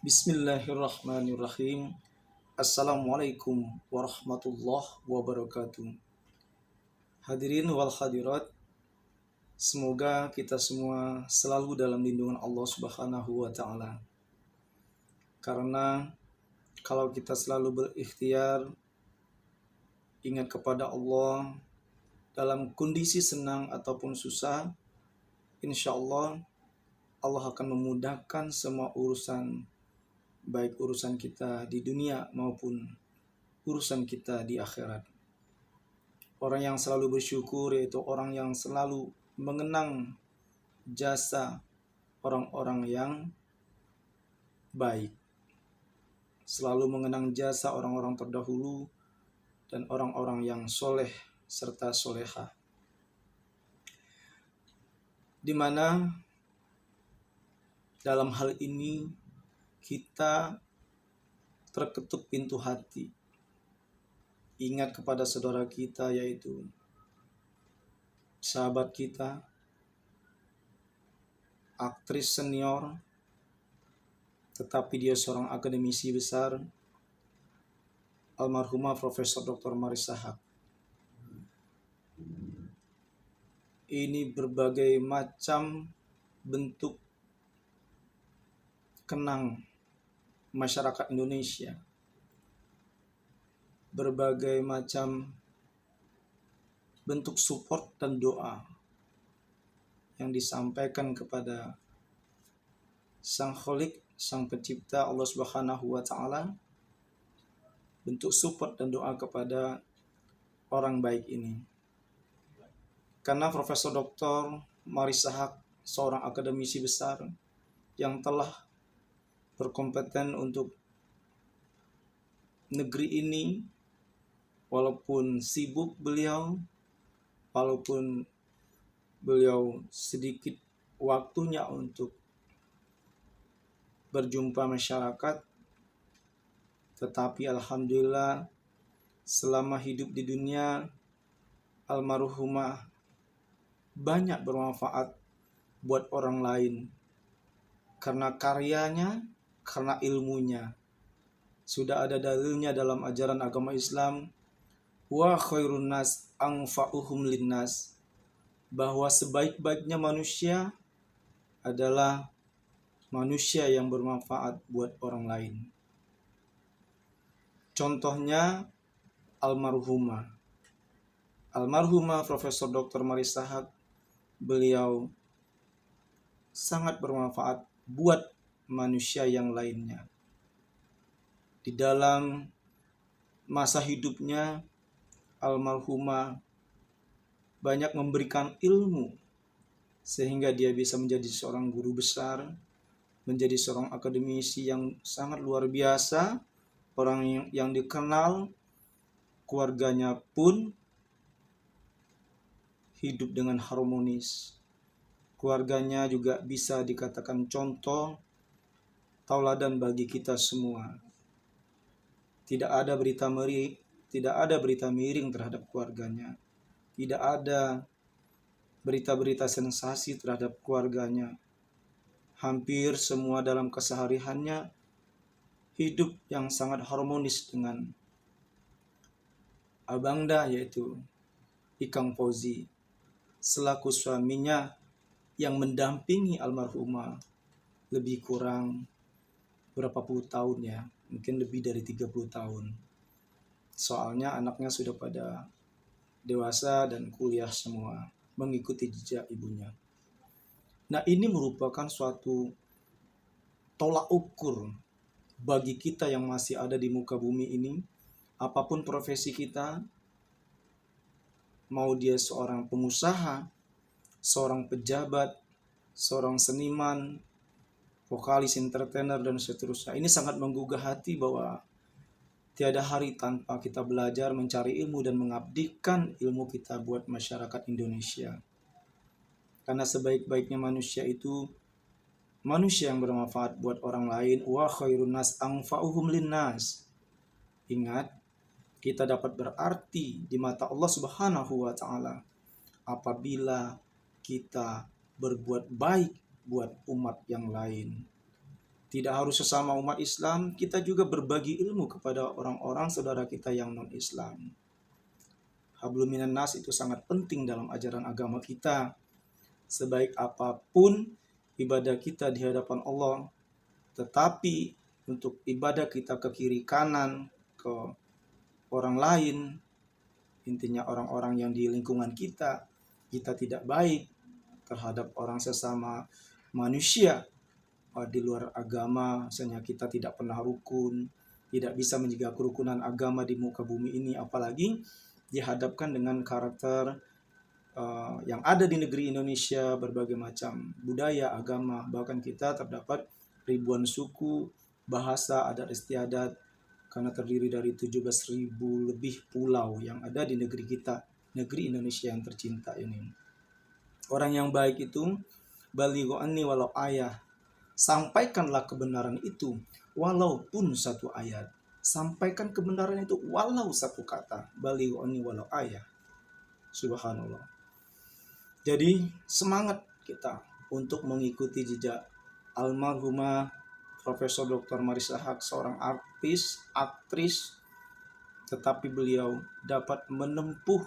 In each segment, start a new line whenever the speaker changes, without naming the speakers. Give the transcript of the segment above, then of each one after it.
Bismillahirrahmanirrahim. Assalamualaikum warahmatullahi wabarakatuh. Hadirin wal hadirat, semoga kita semua selalu dalam lindungan Allah Subhanahu wa taala. Karena kalau kita selalu berikhtiar ingat kepada Allah dalam kondisi senang ataupun susah, insya Allah Allah akan memudahkan semua urusan, baik urusan kita di dunia maupun urusan kita di akhirat. Orang yang selalu bersyukur yaitu orang yang selalu mengenang jasa orang-orang yang baik, selalu mengenang jasa orang-orang terdahulu dan orang-orang yang soleh serta soleha, di mana dalam hal ini kita terketuk pintu hati, ingat kepada saudara kita yaitu sahabat kita, aktris senior, tetapi dia seorang akademisi besar, almarhumah Profesor Dr. Marissa Haque. Ini berbagai macam bentuk kenang masyarakat Indonesia, berbagai macam bentuk support dan doa yang disampaikan kepada Sang Khalik, Sang Pencipta Allah Subhanahu wa taala, bentuk support dan doa kepada orang baik ini. Karena Profesor Dr. Marissa Haque seorang akademisi besar yang telah berkompeten untuk negeri ini, walaupun sibuk beliau, walaupun beliau sedikit waktunya untuk berjumpa masyarakat, tetapi alhamdulillah selama hidup di dunia almarhumah banyak bermanfaat buat orang lain karena karyanya, karena ilmunya. Sudah ada dalilnya dalam ajaran agama Islam, wa khairun nas anfa'uhum linnas, bahwa sebaik-baiknya manusia adalah manusia yang bermanfaat buat orang lain. Contohnya almarhumah Profesor Dr. Marissa Haque, beliau sangat bermanfaat buat manusia yang lainnya. Di dalam masa hidupnya, almarhumah banyak memberikan ilmu sehingga dia bisa menjadi seorang guru besar, menjadi seorang akademisi yang sangat luar biasa, orang yang dikenal, keluarganya pun hidup dengan harmonis. Keluarganya juga bisa dikatakan contoh tauladan bagi kita semua. Tidak ada berita miring terhadap keluarganya. Tidak ada berita-berita sensasi terhadap keluarganya. Hampir semua dalam kesehariannya hidup yang sangat harmonis dengan abangda, yaitu Ikang Fauzi, selaku suaminya yang mendampingi almarhumah lebih kurang berapa puluh tahun ya, mungkin lebih dari 30 tahun. Soalnya anaknya sudah pada dewasa dan kuliah semua, mengikuti jejak ibunya. Nah, ini merupakan suatu tolak ukur bagi kita yang masih ada di muka bumi ini, apapun profesi kita, mau dia seorang pengusaha, seorang pejabat, seorang seniman, vokalis, entertainer, dan seterusnya. Ini sangat menggugah hati bahwa tiada hari tanpa kita belajar, mencari ilmu, dan mengabdikan ilmu kita buat masyarakat Indonesia. Karena sebaik-baiknya manusia itu manusia yang bermanfaat buat orang lain. Wa khairun nas anfa'uhum linnas. Ingat, kita dapat berarti di mata Allah Subhanahu wa taala apabila kita berbuat baik buat umat yang lain. Tidak harus sesama umat Islam, kita juga berbagi ilmu kepada orang-orang saudara kita yang non-Islam. Hablum minan nas itu sangat penting dalam ajaran agama kita. Sebaik apapun ibadah kita di hadapan Allah, tetapi untuk ibadah kita ke kiri kanan, ke orang lain, intinya orang-orang yang di lingkungan kita tidak baik terhadap orang sesama manusia di luar agama, misalnya kita tidak pernah rukun, tidak bisa menjaga kerukunan agama di muka bumi ini, apalagi dihadapkan dengan karakter yang ada di negeri Indonesia, berbagai macam budaya, agama, bahkan kita terdapat ribuan suku, bahasa, adat istiadat, karena terdiri dari 17.000 lebih pulau yang ada di negeri kita, negeri Indonesia yang tercinta ini. Orang yang baik itu balighu anni walau ayah, sampaikanlah kebenaran itu walaupun satu ayat. Sampaikan kebenaran itu walau satu kata. Balighu anni walau ayah. Subhanallah. Jadi semangat kita untuk mengikuti jejak almarhumah Profesor Dr. Marissa Haque, seorang artis, aktris, tetapi beliau dapat menempuh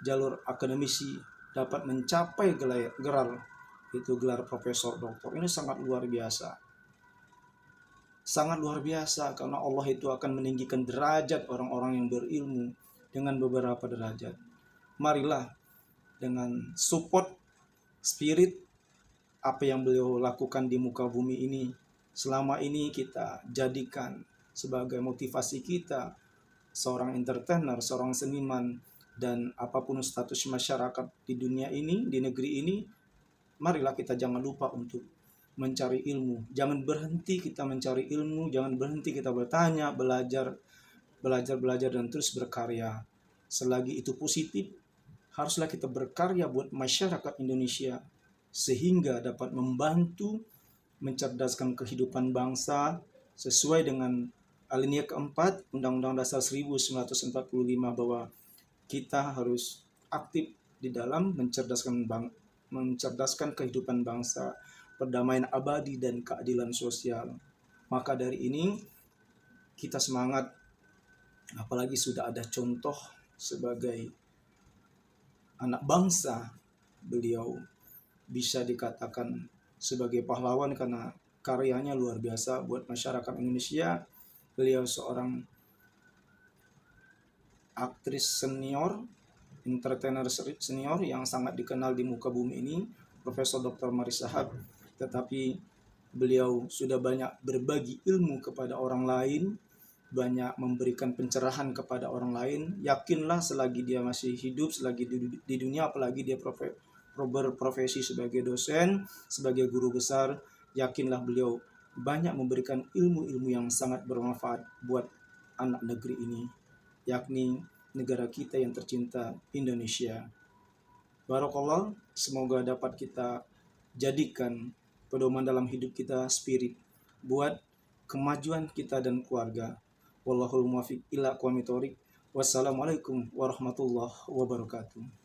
jalur akademisi, dapat mencapai gelar profesor doktor. Ini sangat luar biasa. Sangat luar biasa, karena Allah itu akan meninggikan derajat orang-orang yang berilmu dengan beberapa derajat. Marilah dengan support spirit apa yang beliau lakukan di muka bumi ini, selama ini kita jadikan sebagai motivasi kita, seorang entertainer, seorang seniman, dan apapun status masyarakat di dunia ini, di negeri ini, marilah kita jangan lupa untuk mencari ilmu. Jangan berhenti kita mencari ilmu, jangan berhenti kita bertanya, belajar, dan terus berkarya. Selagi itu positif, haruslah kita berkarya buat masyarakat Indonesia, sehingga dapat membantu mencerdaskan kehidupan bangsa sesuai dengan alinea keempat Undang-Undang Dasar 1945, bahwa kita harus aktif di dalam mencerdaskan kehidupan bangsa, perdamaian abadi dan keadilan sosial. Maka dari ini kita semangat, apalagi sudah ada contoh sebagai anak bangsa, beliau bisa dikatakan sebagai pahlawan karena karyanya luar biasa buat masyarakat Indonesia. Beliau seorang aktris senior, entertainer senior yang sangat dikenal di muka bumi ini, Profesor Dr. Marissa Haque. Tetapi beliau sudah banyak berbagi ilmu kepada orang lain, banyak memberikan pencerahan kepada orang lain. Yakinlah selagi dia masih hidup, selagi di dunia, apalagi dia berprofesi sebagai dosen, sebagai guru besar, yakinlah beliau banyak memberikan ilmu-ilmu yang sangat bermanfaat buat anak negeri ini, yakni negara kita yang tercinta, Indonesia. Barakallah, semoga dapat kita jadikan pedoman dalam hidup kita, spirit buat kemajuan kita dan keluarga. Wallahul muwaffiq ila aqwamit thoriq. Wassalamualaikum warahmatullahi wabarakatuh.